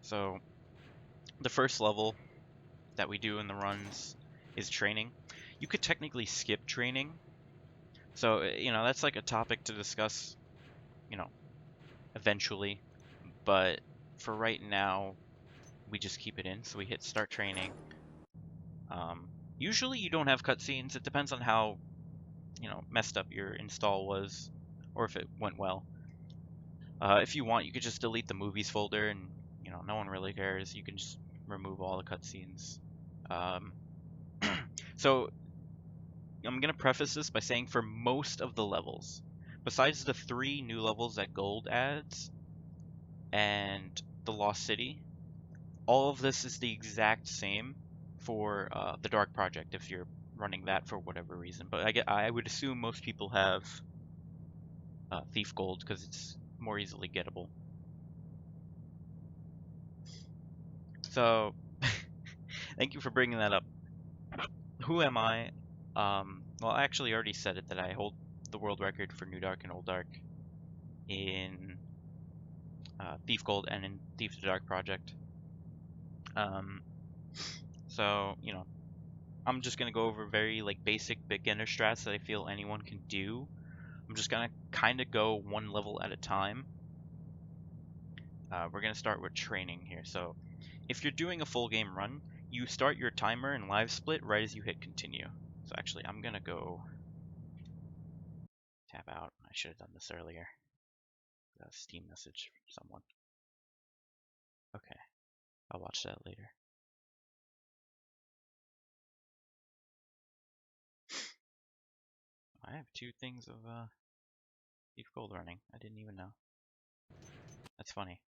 So the first level that we do in the runs is training. You could technically skip training. So, that's like a topic to discuss, you know, eventually. But for right now, we just keep it in. So we hit start training. Usually you don't have cutscenes. It depends on how, messed up your install was or if it went well. If you want, you could just delete the movies folder and, no one really cares. You can just remove all the cutscenes. Um, so I'm going to preface this by saying for most of the levels, besides the 3 new levels that Gold adds and the Lost City, all of this is the exact same for the Dark Project if you're running that for whatever reason. But I would assume most people have Thief Gold because it's more easily gettable. So, thank you for bringing that up. Who am I? Well, I actually already said it that I hold the world record for New Dark and Old Dark in Thief Gold and in Thief the Dark Project. So, I'm just gonna go over very basic beginner strats that I feel anyone can do. I'm just gonna kind of go one level at a time. We're gonna start with training here. So, if you're doing a full game run, you start your timer and live split right as you hit continue. So actually, I'm gonna go tab out. I should have done this earlier. A Steam message from someone. Okay, I'll watch that later. I have 2 things of Thief Gold running. I didn't even know. That's funny.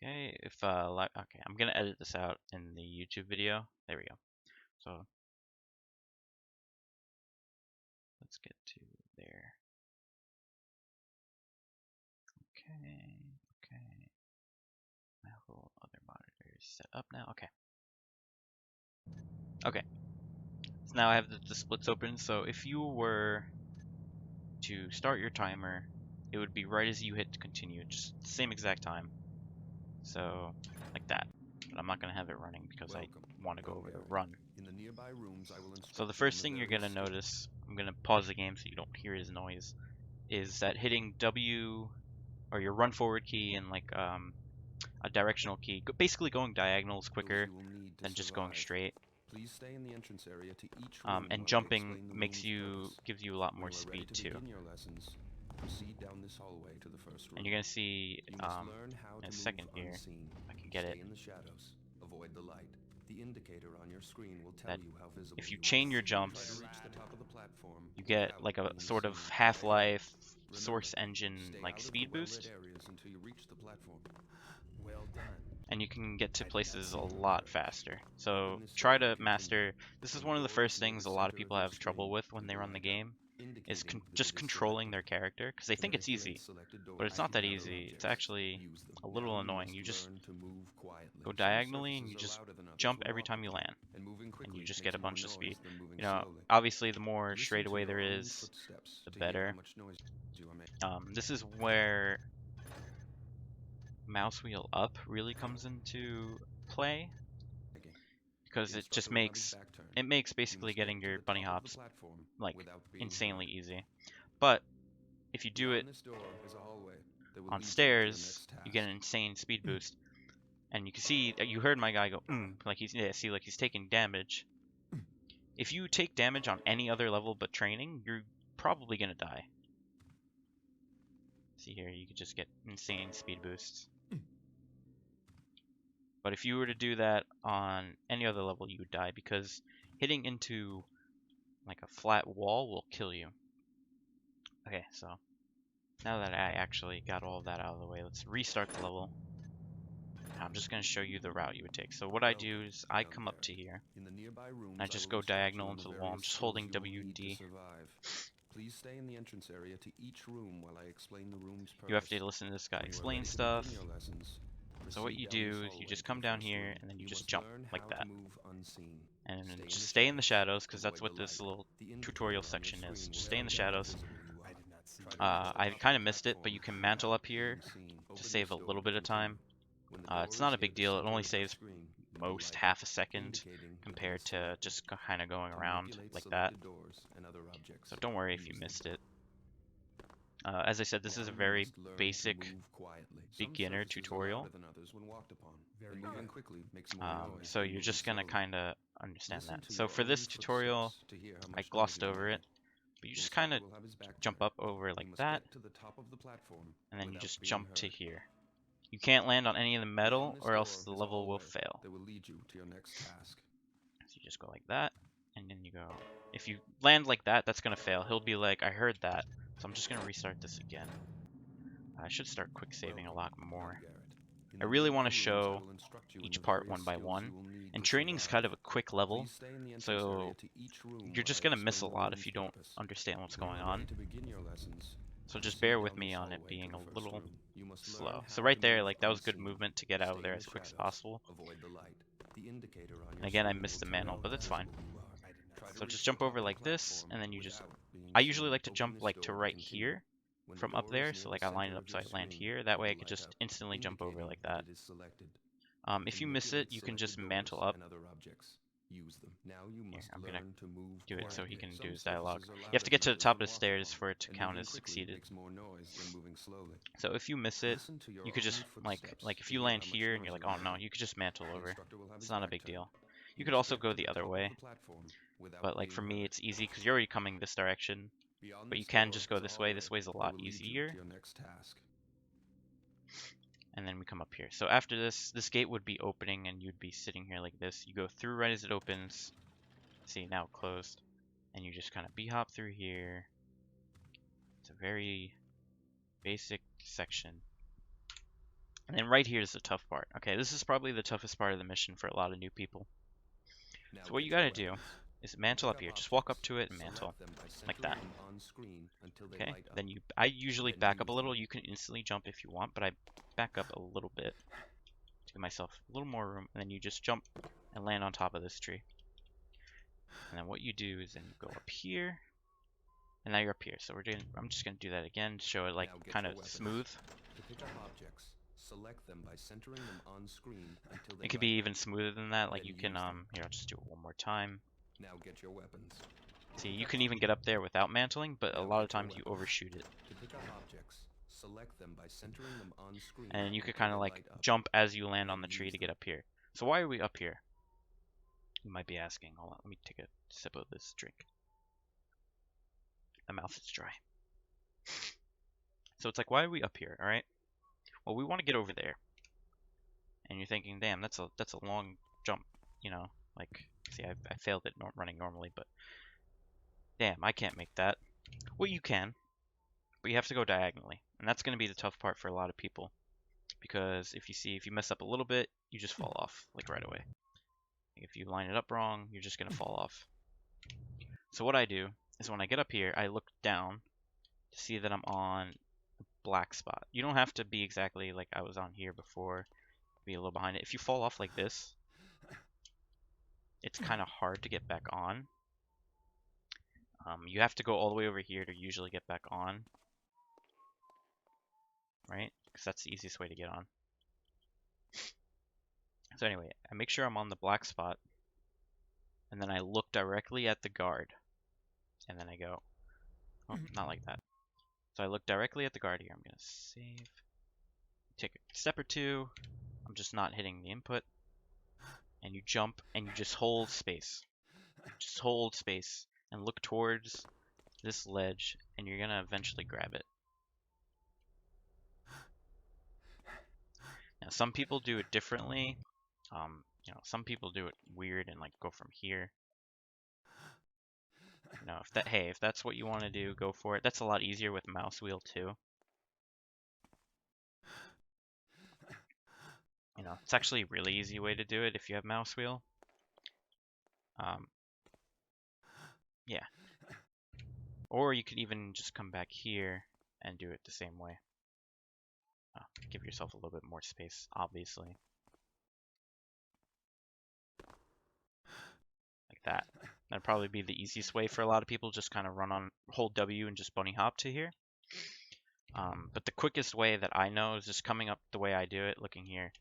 Okay, okay, I'm gonna edit this out in the YouTube video. There we go. So let's get to there. Okay. My whole other monitor is set up now. Okay. So now I have the splits open. So if you were to start your timer, it would be right as you hit continue, just the same exact time. So like that. But I'm not gonna have it running because I want to go over the run. So the first thing you're gonna notice, I'm gonna pause the game so you don't hear his noise, is that hitting W or your run forward key and a directional key, basically going diagonal is quicker than just going straight. Please stay in the entrance area to each room And jumping gives you a lot more speed too. Proceed down this hallway to the first room. And you're gonna see in a second here, I can get it. In the shadows. Avoid the light. The indicator on your screen will tell That you how visible if you chain your jumps, platform, you get like a sort of Half-Life Source Engine speed boost. Until you reach the platform. Well done. And you can get to places a lot faster. So try to master. This is one of the first things a lot of people have trouble with when they run the game, is just controlling their character, because they think it's easy, but it's not that easy. It's actually a little annoying. You just go diagonally and you just jump every time you land, and you just get a bunch of speed. Obviously the more straightaway there is, the better. This is where mouse wheel up really comes into play, because it just makes basically getting your bunny hops insanely easy. But if you do it on stairs, you get an insane speed boost. And you can see that you heard my guy go like he's taking damage. If you take damage on any other level but training, you're probably gonna die. See here, you could just get insane speed boosts. But if you were to do that on any other level, you would die, because hitting into a flat wall will kill you. Okay, so now that I actually got all of that out of the way, let's restart the level. I'm just going to show you the route you would take. So what I do is I come up to here, and I just go diagonal into the wall. I'm just holding WD. Please stay in the entrance area to each room while I explain the room's purpose. You have to listen to this guy explain stuff. So what you do is you just come down here and then you just jump like that. And then just stay in the shadows, because that's what this little tutorial section is. Just stay in the shadows. I kind of missed it, but you can mantle up here to save a little bit of time. It's not a big deal. It only saves most half a second compared to just kind of going around like that. So don't worry if you missed it. As I said, this is a very basic beginner tutorial. So you're just gonna kind of understand that. So for this tutorial, I glossed over it, but you just kind of jump up over like that, and then you just jump to here. You can't land on any of the metal or else the level will fail. So you just go like that, and then you go. If you land like that, that's gonna fail. He'll be like, I heard that. So I'm just gonna restart this again. I should start quick saving a lot more. I really want to show each part one by one, and training's kind of a quick level, so you're just gonna miss a lot if you don't understand what's going on. So just bear with me on it being a little slow. So right there, like that was good movement to get out of there as quick as possible. And again, I missed the mantle, but that's fine. So just jump over like this, and then you just, I usually like to jump like to right here from up there, so like I line it up so I land here. That way I could just instantly jump over like that. If you miss it, you can just mantle up. Here, I'm gonna do it so he can do his dialogue. You have to get to the top of the stairs for it to count as succeeded. So if you miss it, you could just like if you land here and you're like, oh no, you could just mantle over. It's not a big deal. You could also go the other way, but like for me it's easy because you're already coming this direction. But you can just go this way. This way's a lot easier. And then we come up here. So after this gate would be opening and you'd be sitting here like this. You go through right as it opens. See, now closed. And you just kind of b-hop through here. It's a very basic section. And then right here is the tough part. Okay, this is probably the toughest part of the mission for a lot of new people. So what you gotta do is mantle up here. Just walk up to it and mantle. Like that. Okay, then I usually back up a little. You can instantly jump if you want, but I back up a little bit to give myself a little more room, and then you just jump and land on top of this tree. And then what you do is then you go up here, and now you're up here. So I'm just gonna do that again to show it like kind of smooth. It could be even smoother than that. Like you can here, I'll just do it one more time. Now get your weapons. See, you can even get up there without mantling, but a lot of times you overshoot it. And you could kind of like jump as you land on the tree to get up here. So why are we up here? You might be asking. Hold on, let me take a sip of this drink. My mouth is dry. So it's like, why are we up here, alright? Well, we want to get over there. And you're thinking, damn, that's a long jump, you know? Like, see, I failed it running normally, but damn, I can't make that. Well, you can, but you have to go diagonally, and that's going to be the tough part for a lot of people, because if you mess up a little bit, you just fall off like right away. If you line it up wrong, you're just going to fall off. So what I do is when I get up here, I look down to see that I'm on a black spot. You don't have to be exactly like I was on here before, be a little behind it. If you fall off like this, it's kind of hard to get back on. You have to go all the way over here to usually get back on, right? Because that's the easiest way to get on. So anyway, I make sure I'm on the black spot, and then I look directly at the guard, and then I go, oh, not like that. So I look directly at the guard here. I'm gonna save, take a step or two. I'm just not hitting the input, and you jump and you just hold space. Just hold space and look towards this ledge, and you're gonna eventually grab it. Now some people do it differently. You know, some people do it weird and like go from here. You know, if that's what you want to do, go for it. That's a lot easier with mouse wheel too. You know, it's actually a really easy way to do it if you have mouse wheel. Yeah. Or you could even just come back here and do it the same way. Give yourself a little bit more space, obviously. Like that. That'd probably be the easiest way for a lot of people, just kind of hold W and just bunny hop to here. But the quickest way that I know is just coming up the way I do it, looking here,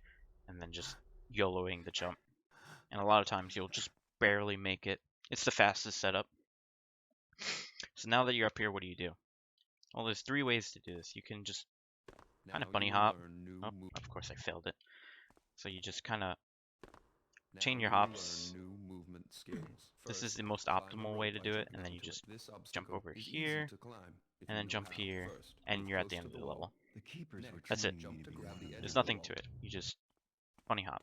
and then just YOLOing the jump. And a lot of times you'll just barely make it. It's the fastest setup. So now that you're up here, what do? Well, there's 3 ways to do this. You can just kind of bunny hop. Oh, of course I failed it. So you just kind of chain your hops. This is the most optimal way to do it, and then you just jump over here, and then jump here, and you're at the end of the level. That's it. There's nothing to it. You just bunny hop.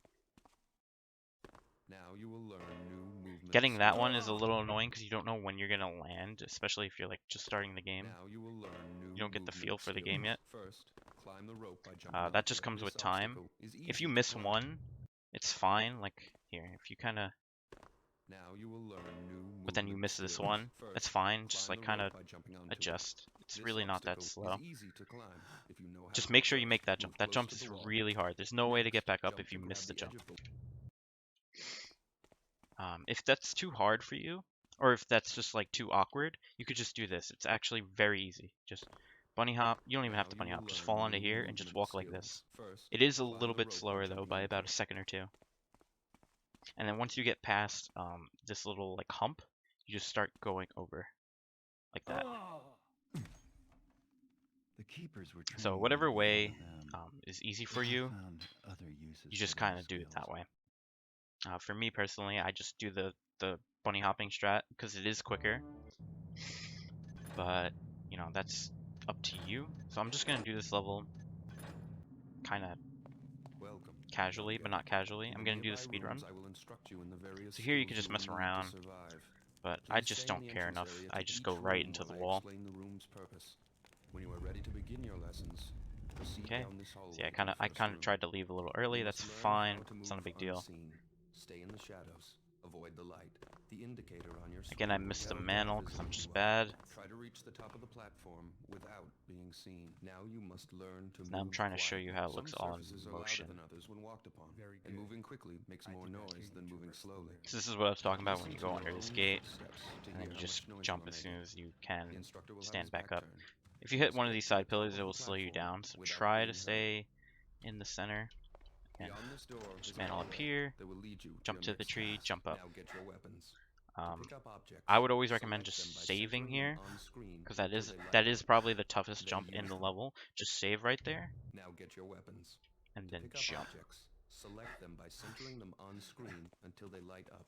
Now you will learn new movement. Getting that one is a little annoying because you don't know when you're gonna land, especially if you're like just starting the game. Now you will learn new You don't get the feel for the skills. game yet. First, climb the rope by jumping That up just it. comes with This time. obstacle is If easy you to miss climb. one, it's fine. Like here, if you kind of, Now you will learn new but then you movement miss this skills. one, First, that's fine. Just climb like the kind rope of by jumping onto it. adjust. It's This really not that obstacle slow. is easy to climb if you know how Just to make sure you first make that move jump. That close jump to is the wall. really hard. There's no way to get back up Jump if you to miss grab the edge jump. of the If that's too hard for you, or if that's just like too awkward, you could just do this. It's actually very easy. Just bunny hop. You don't even have to bunny hop. Just fall onto here and just walk like this. It is a little bit slower though, by about a second or two. And then once you get past this little like hump, you just start going over like that. The keepers were So whatever way is easy for you, you just kind of do it that way. For me personally, I just do the bunny hopping strat because it is quicker. But you know, that's up to you. So I'm just gonna do this level kind of casually, but not casually. I'm gonna do the speed run. So here you can just mess around, but I just don't care enough. I just go right into the wall. When you are ready to begin your lessons, proceed Okay. down this hallway See, I to kind the of first room. tried to leave a little early. You That's must learn fine. how to It's not a move big deal. unseen. Stay in the shadows. Avoid the light. The indicator on your Again, I screen will missed the tell you mantle how because I'm visible just you are. bad. Try to reach the top of the platform without being seen. Now you must learn to Now I'm move trying to show you quietly. how it Some looks all in surfaces are motion. louder than others when walked upon. And moving quickly makes more noise than moving slowly. So this is what I was talking about when you Listen go to under your this own gate, footsteps to and then hear you how just much noise jump you are as soon making. as you can. The instructor will have Stand his back back up. turned. If you hit one of Stay these at side the pillars, top it of will the slow you platform down. So without try being to heard. stay in the center. And Beyond this door just is a mantle up hallway here, that will lead you jump to your the next tree, task. jump up. Now get your weapons. To pick up objects, I would always recommend select them just by saving centering here, them on screen because until that they is light probably up. the toughest Then jump in use the them. level. Just save right there, Now get your weapons. and To then pick up jump. objects, select them by centering them on screen until they light up.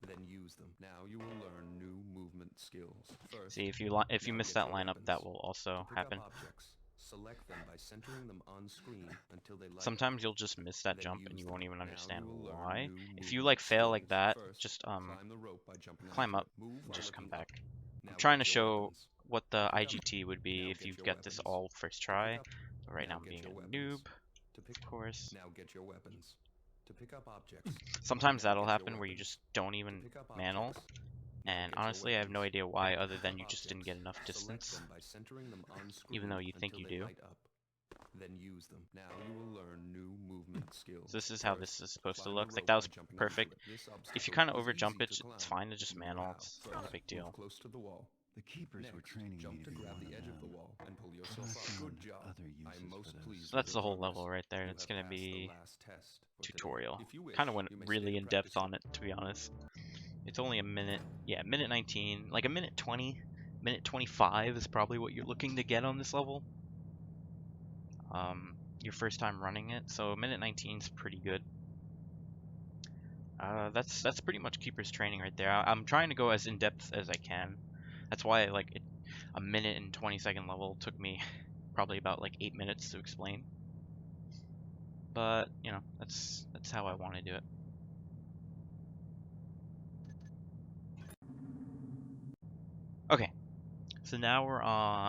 Then use them. Now you will learn new movement skills. First, See, if you now miss get that your lineup, weapons. that will also To pick happen. up objects, select them by centering them on screen until they light Sometimes up. you'll just miss that Then jump and use you them. won't even Now understand you will learn why. new If you movement like fail like skills. that, First, just climb the rope by jumping climb onto up it. Move and while just come looking back. up. Now I'm trying to get your show weapons. what the To pick up- IGT would be now if get you your get this weapons. all first To try. pick up- But right now I'm get being your a weapons. noob, To pick of course. Now get your weapons. To pick up objects. Sometimes Now that'll get your happen where you weapons. just don't To even pick up mantle. objects. Now And get your honestly, I have no weapons. idea why, To other pick than up you just didn't get objects, enough select distance. them by centering them on screen Even though you think until you they do. light up. Then use them. Now you will learn new movement skills. So this is how First, this is supposed to climb look. the Like rope that by was jumping onto perfect. it. This If you obstacle kind of is overjump easy it, to it's climb fine to if just you know mantle. how. It's not a First, big deal. move close to the wall. The keepers were Next, training jump me to to be grab one the of edge of the them. wall and pull But yourself I up. found Good job. other uses I'm for most those pleased So that's with the your whole progress. level right there. You It's have gonna passed the be last test for today. tutorial. If you wish, Kind of went you may really stay to in depth practice on it, to be honest. It's only a minute. Yeah, minute 19. Like a minute 20. Minute 25 is probably what you're looking to get on this level. Your first time running it, so minute 19 is pretty good. That's pretty much Keeper's training right there. I'm trying to go as in depth as I can. That's why a minute and 20-second level took me probably about like 8 minutes to explain. But you know, that's how I want to do it. Okay, so now we're on